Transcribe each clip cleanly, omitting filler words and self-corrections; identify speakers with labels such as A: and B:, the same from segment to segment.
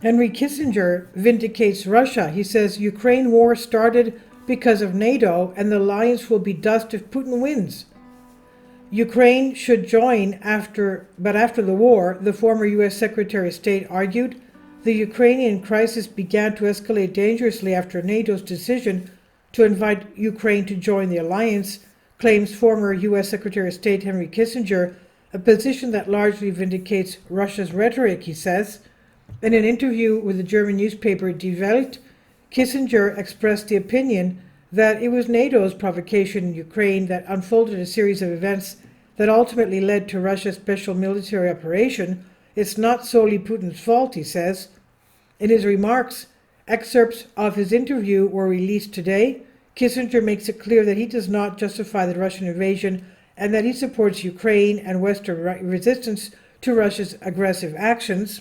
A: Henry Kissinger vindicates Russia. He says Ukraine war started because of NATO and the alliance will be dust if Putin wins. Ukraine should join but after the war, the former U.S. Secretary of State argued, the Ukrainian crisis began to escalate dangerously after NATO's decision to invite Ukraine to join the alliance, claims former U.S. Secretary of State Henry Kissinger, a position that largely vindicates Russia's rhetoric, he says. In an interview with the German newspaper Die Welt, Kissinger expressed the opinion that it was NATO's provocation in Ukraine that unfolded a series of events that ultimately led to Russia's special military operation. It's not solely Putin's fault, he says. In his remarks, excerpts of his interview were released today. Kissinger makes it clear that he does not justify the Russian invasion and that he supports Ukraine and Western resistance to Russia's aggressive actions.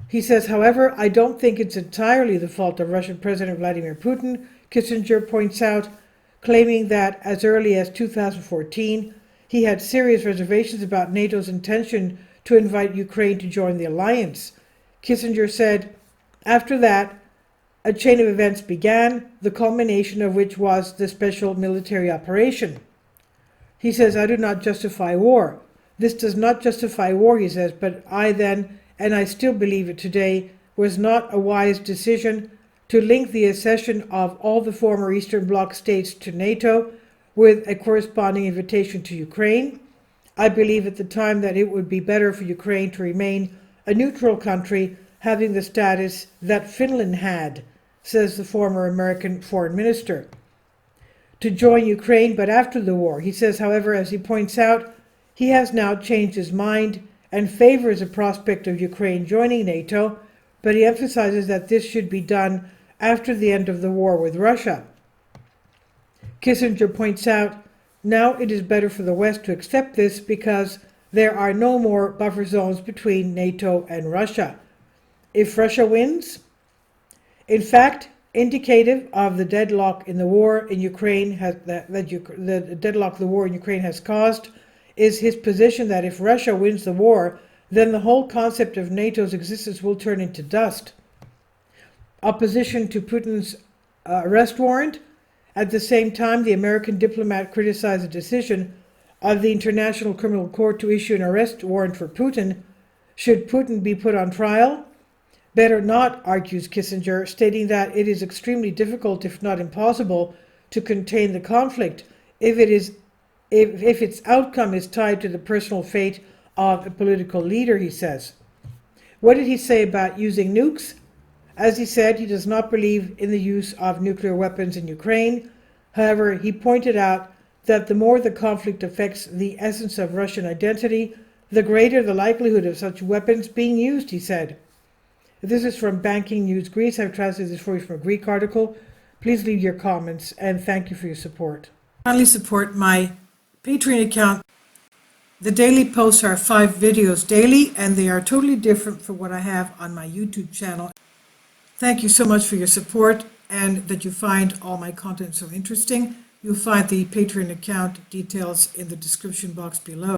A: He says, however, I don't think it's entirely the fault of Russian President Vladimir Putin, Kissinger points out, claiming that as early as 2014, he had serious reservations about NATO's intention to invite Ukraine to join the alliance. Kissinger said, after that, a chain of events began, the culmination of which was the special military operation. He says, I do not justify war. This does not justify war, he says, but I then, and I still believe it today, was not a wise decision to link the accession of all the former Eastern Bloc states to NATO with a corresponding invitation to Ukraine. I believe at the time that it would be better for Ukraine to remain a neutral country having the status that Finland had, says the former American foreign minister, to join Ukraine, but after the war. He says, however, as he points out, he has now changed his mind and favors the prospect of Ukraine joining NATO, but he emphasizes that this should be done after the end of the war with Russia. Kissinger points out, now it is better for the West to accept this because there are no more buffer zones between NATO and Russia. If Russia wins, in fact, indicative of the deadlock in the war in Ukraine the deadlock the war in Ukraine has caused, is his position that if Russia wins the war, then the whole concept of NATO's existence will turn into dust. Opposition to Putin's arrest warrant. At the same time, the American diplomat criticized the decision of the International Criminal Court to issue an arrest warrant for Putin. Should Putin be put on trial? Better not, argues Kissinger, stating that it is extremely difficult, if not impossible, to contain the conflict if its outcome is tied to the personal fate of a political leader, he says. What did he say about using nukes? As he said, he does not believe in the use of nuclear weapons in Ukraine. However, he pointed out that the more the conflict affects the essence of Russian identity, the greater the likelihood of such weapons being used, he said. This is from Banking News Greece. I've translated this for you from a Greek article. Please leave your comments and thank you for your support. Kindly support my Patreon account. The daily posts are 5 videos daily and they are totally different from what I have on my YouTube channel. Thank you so much for your support and that you find all my content so interesting. You'll find the Patreon account details in the description box below.